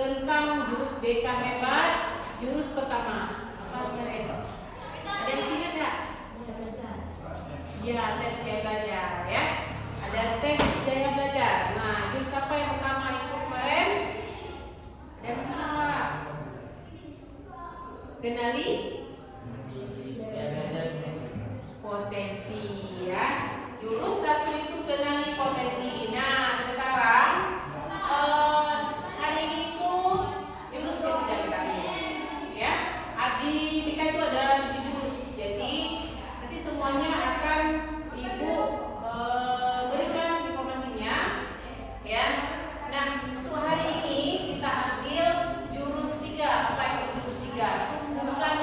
tentang jurus BK hebat, jurus pertama. Apa kemarin? Ada yang sini enggak? Ya, tes Jaya Belajar ya. Ada tes Jaya Belajar. Nah, jurus apa yang pertama itu kemarin? Ada yang sini enggak? Kenali potensi ya. Jurus satu itu kenali potensi. Nah, sekarang hari ini itu jurus ketiga kita ya. Di BK itu ada 7 jurus. Jadi nanti semuanya akan Ibu berikan informasinya ya. Nah, untuk hari ini kita ambil jurus 3. Apa itu jurus 3? Tumbuhkan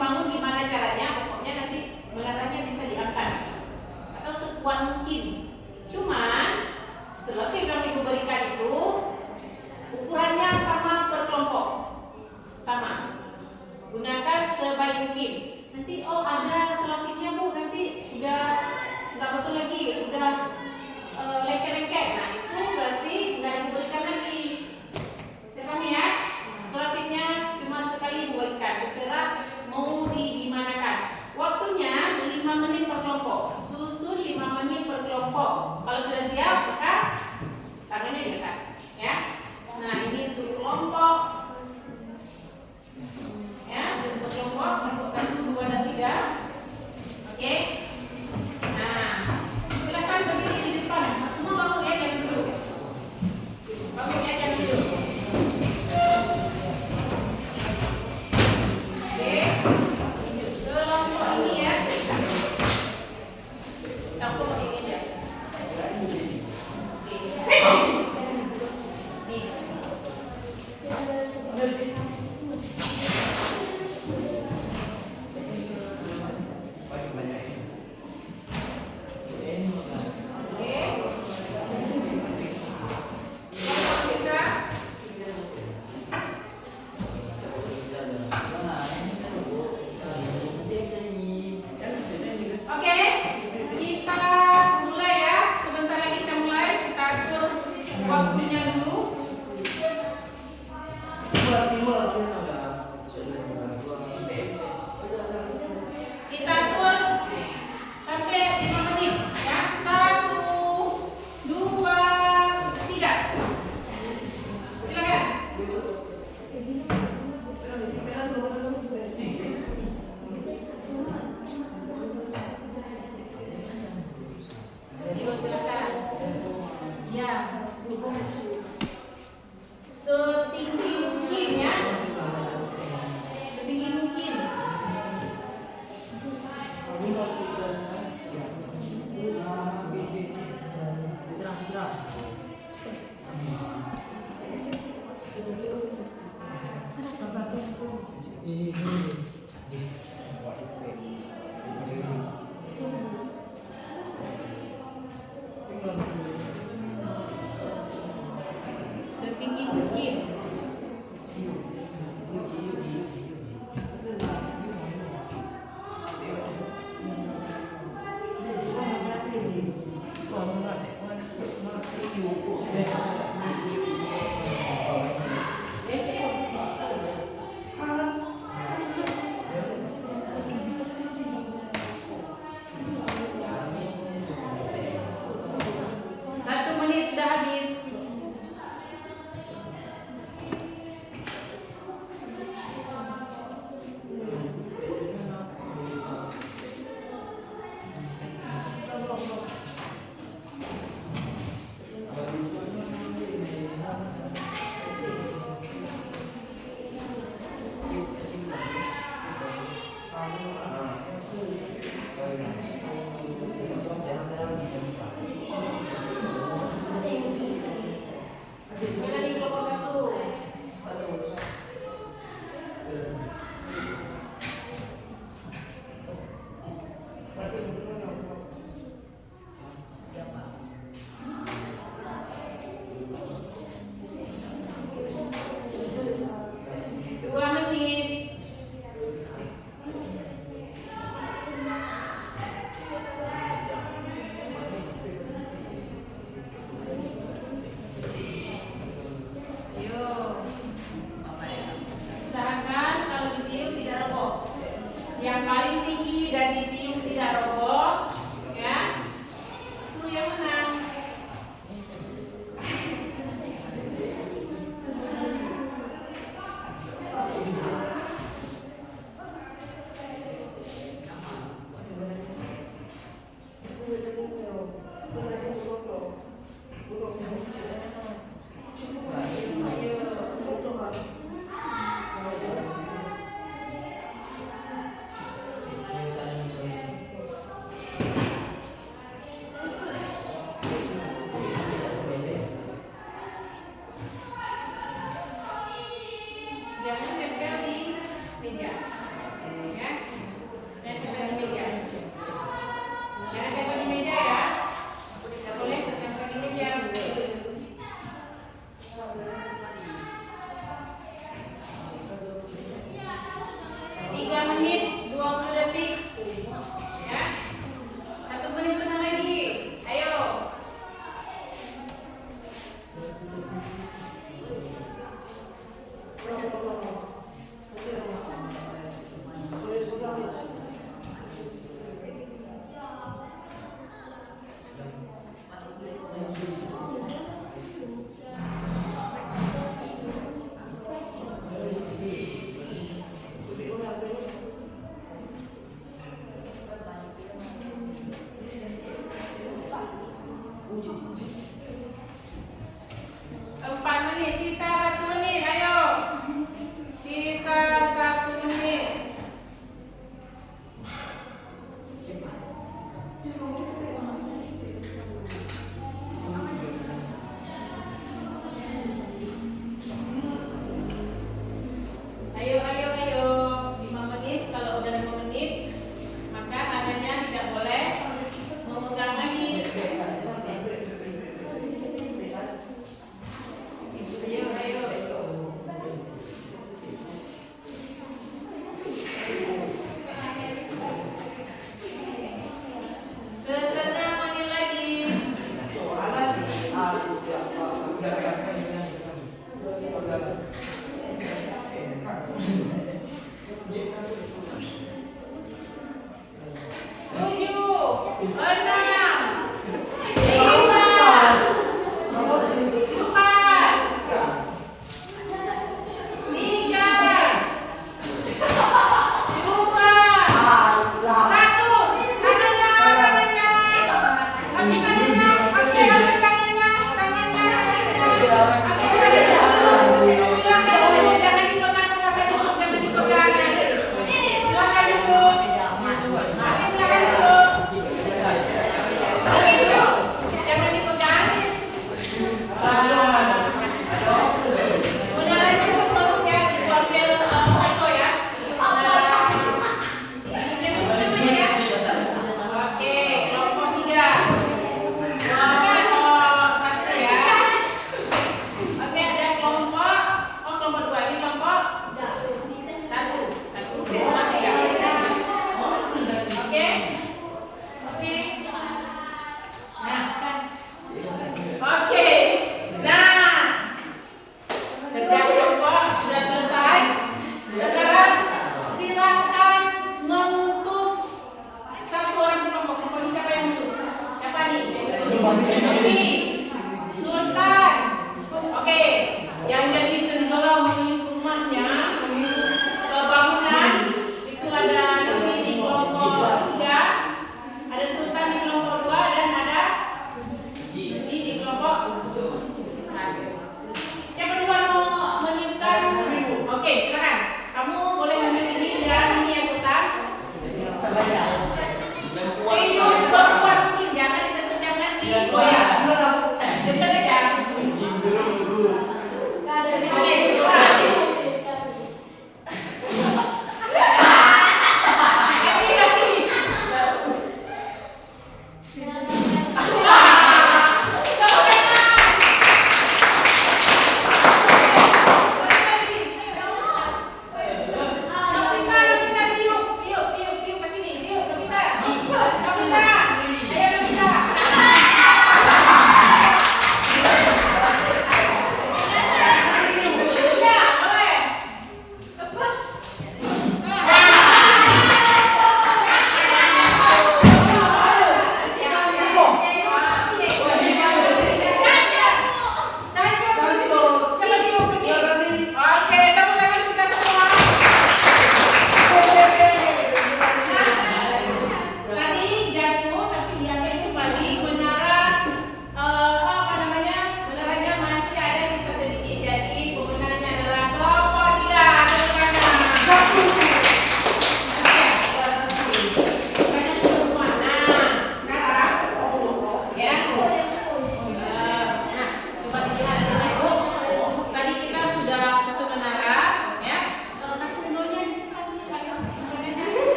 membangun gimana caranya, pokoknya nanti menaranya bisa diangkat atau sekuat mungkin. Cuman selotip yang ibu berikan itu ukurannya sama per kelompok, sama. Gunakan sebaik mungkin. Nanti ada selotipnya bu, nanti udah nggak betul lagi, udah lengket-lengket. Nah itu berarti nggak ibu berikan lagi. Saya paham ya? Selotipnya cuma sekali ibu berikan, terserah mau dimanakan. Waktunya 5 menit per kelompok. Susun 5 menit per kelompok. Kalau sudah siap, maka tangannya diangkat. Ya. Nah ini untuk kelompok. Ya, untuk kelompok 1, 2, dan 3. Oke. Nah, silakan bagi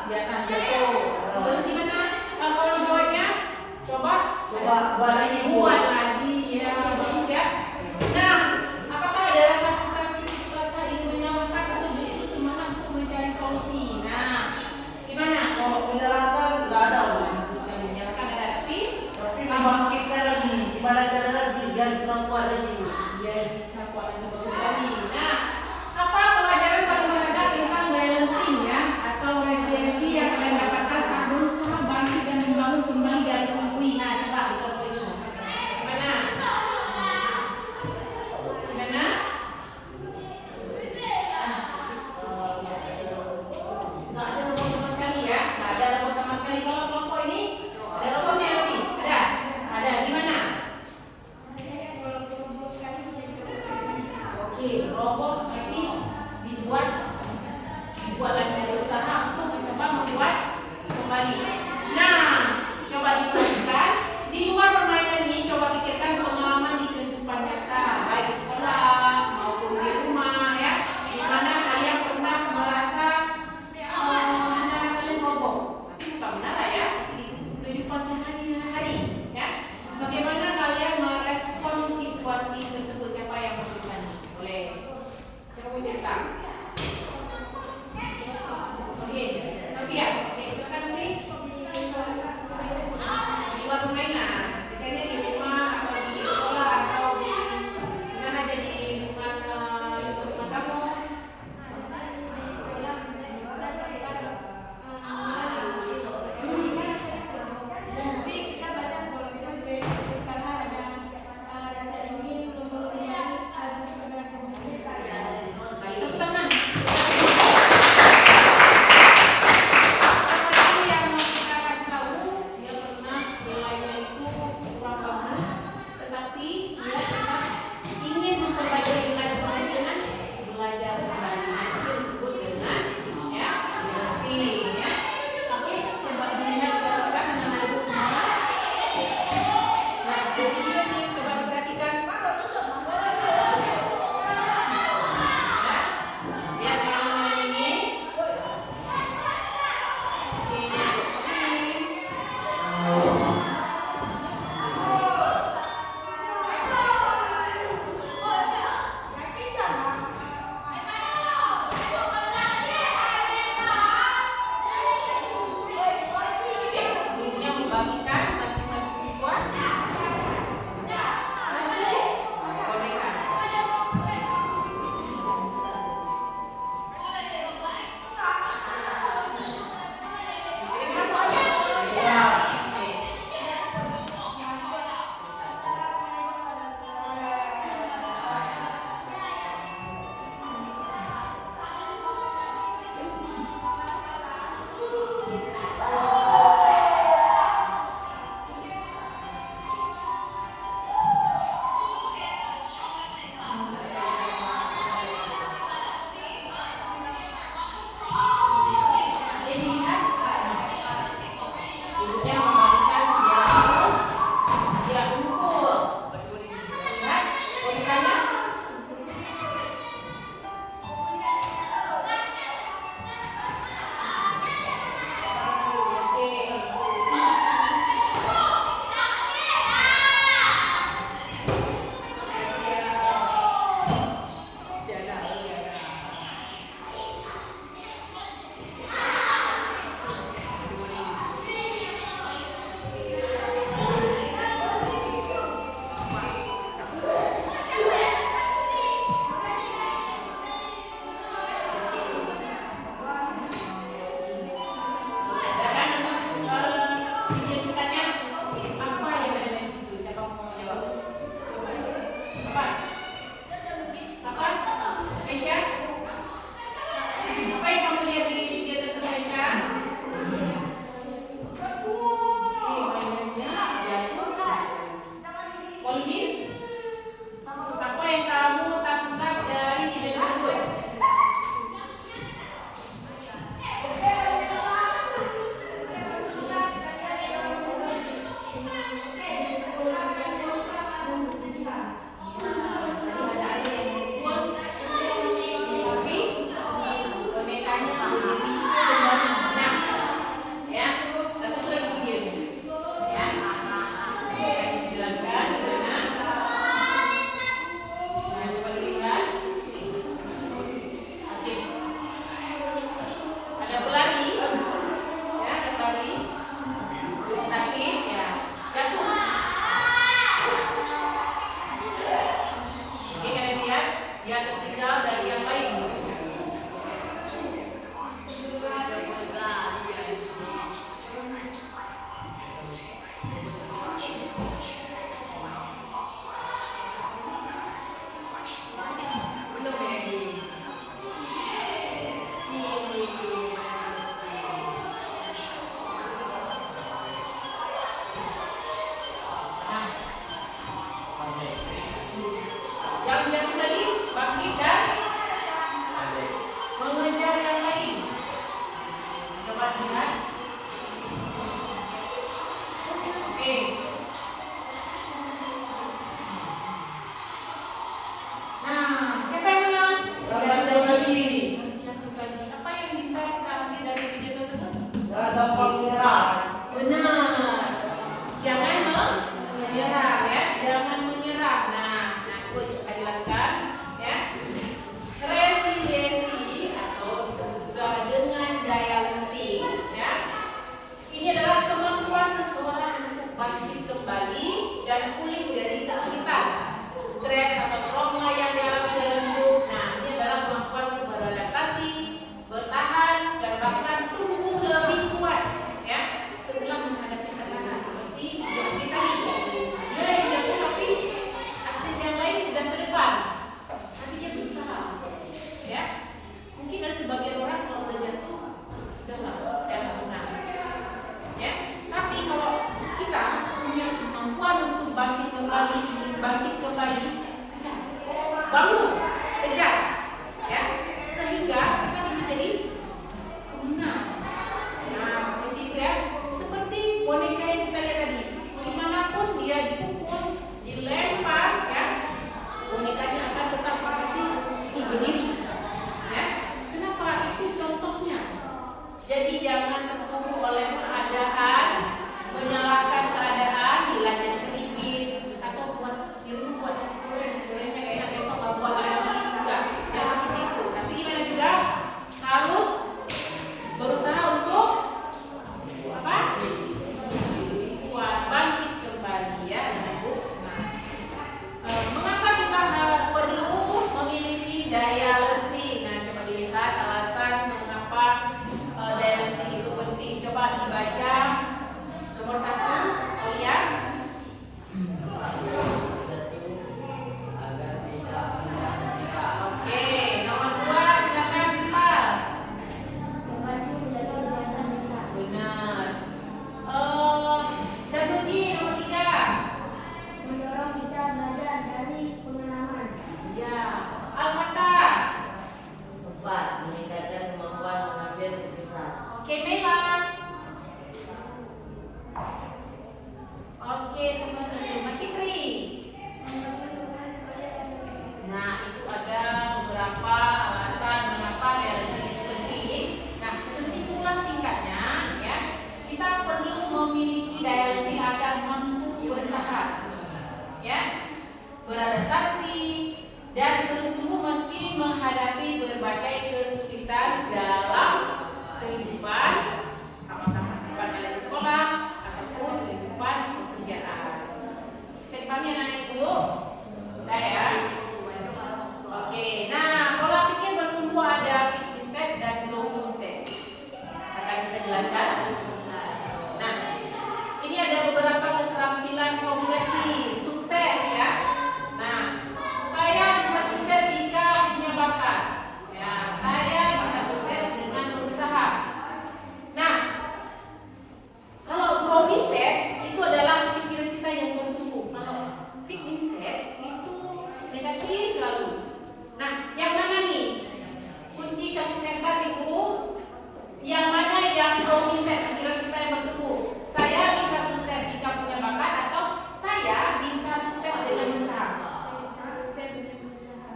Kesejahteraan jatuh. Terus gimana? Kalau jawabnya coba buat lagi ya, bagus ya. Nah, apakah ada rasa frustasi ingin menyalahkan atau justru semangat untuk mencari solusi? Nah, gimana? Kalau menyalahkan nggak ada, Bagus sekali, menyalahkan ada, tapi membangkitkan lagi. Gimana caranya biar bisa kuat lagi? biar bisa kuat lagi, bagus sekali. Nah, apa pelajaran paling berharga tentang daya lenting ya atau resiliensi yang kalian dapatkan saat berusaha bangkit dan membangun kembali dari puing-puing? Nah, coba kita lihat ini. Gimana? Gimana? Nggak ada robot sama sekali ya, nggak ada robot sama sekali. Kalau kelompok ini ada robotnya nanti, ada. Gimana? Oke, robot tapi dibuat lagi berusaha untuk mencoba membuat kembali. Nah, coba diperhatikan di luar permainan ini, coba pikirkan pengalaman di kehidupan nyata, baik di sekolah maupun di rumah ya, di mana kalian pernah merasa menara kalian roboh, tapi bukan menara ya, di kehidupan sehari-hari ya. Bagaimana kalian merespon situasi tersebut? Siapa yang mau bertanya? Boleh. Siapa mau cerita? Oke, Novia. Oke, silakan Novia.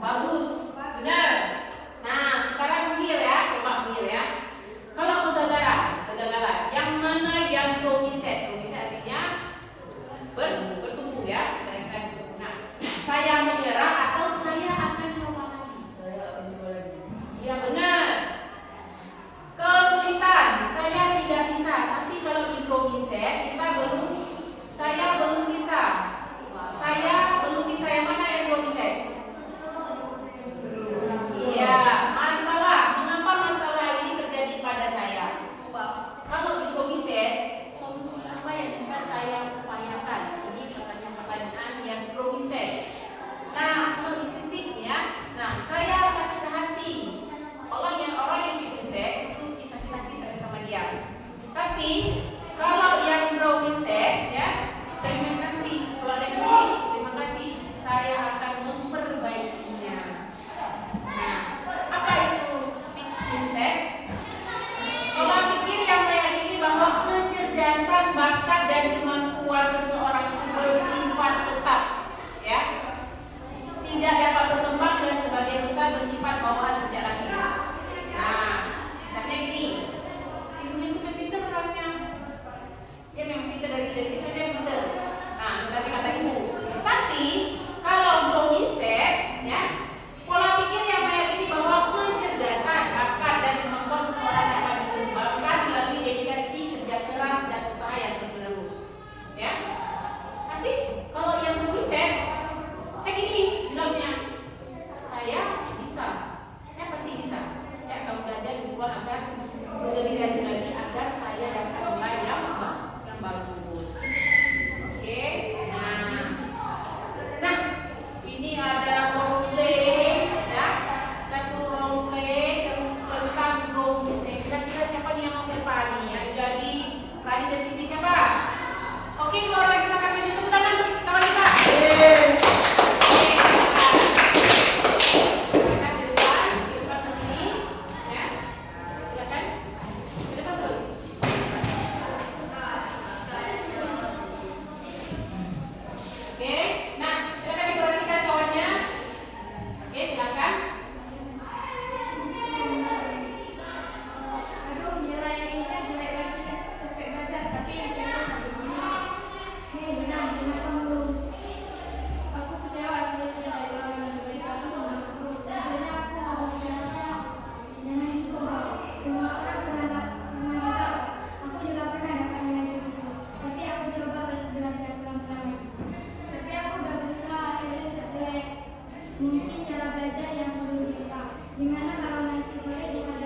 Bagus, benar. Nah, sekarang real ya, coba real ya. Kalau kegagalan, yang mana yang domiset? Domiset artinya bertumbuh ya, kira-kira. Nah, saya menyerah atau saya akan coba lagi. Ya benar. Kesulitan, saya tidak bisa. Tapi kalau di domiset kita saya belum bisa. Saya belum bisa. Yang mana yang domiset? Iya, masalah. Mengapa masalah ini terjadi pada saya? Kalau di domiset, solusi apa yang bisa saya upayakan? Ini pertanyaan yang domiset. Nah, kalau dikritik ya, nah saya sakit hati. Orang yang domiset itu sakit hati saya sama dia. Tapi kalau yang domiset ya, terima kasih. Kalau ada kritik, terima kasih. Saya akan memperbaikinya. Nah, apa itu fixed mindset? Pola pikir yang meyakini bahwa kecerdasan, bakat, dan kemampuan seseorang itu bersifat tetap, ya, tidak dapat berkembang dan sebagian besar bersifat bawaan sejak lahir. Nah, misalnya gini, si Uni itu pintar orangnya, dia memang pintar dari kecil dia pintar. Nah, dari kata ibu. Tapi kalau mindset, ya, pola pikir yang meyakini bahwa kecerdasan, bakat, dan kemampuan seseorang dapat dikembangkan melalui dedikasi, kerja keras, dan usaha yang terus-menerus. Ya. Tapi kalau yang mindset, saya gini bilangnya, saya bisa, saya pasti bisa. Saya akan belajar lebih kuat agar lebih rajin lagi agar saya dapat nilai yang bagus. Oke. Nah, ini ada role play, ya, satu role play tentang mindset. Kira-kira siapa nih yang mau berpani? Ya, jadi Rani dan Cindy siapa? Oke, semua orang silakan maju tepuk tangan kawan kita. Silakan ke depan ke sini, ya. Silakan ke depan terus. Oke, nah silakan diperhatikan kawannya. Oke, silakan. Aduh, nilai ini kan jelek lagi, capek belajar, tapi yang saya tahu begini. Hei, benar, kenapa mulu? Aku kecewa sih nilai yang memberi kamu temanku. Biasanya aku mau bicara, jangan gitu dong. Semua orang pernah gagal. Aku juga pernah dapat nilai segitu. Tapi aku coba belajar pelan-pelan. Tapi aku udah berusaha, hasilnya tetap jelek. Mungkin cara belajar yang perlu diubah. Gimana kalau nanti sore dikasih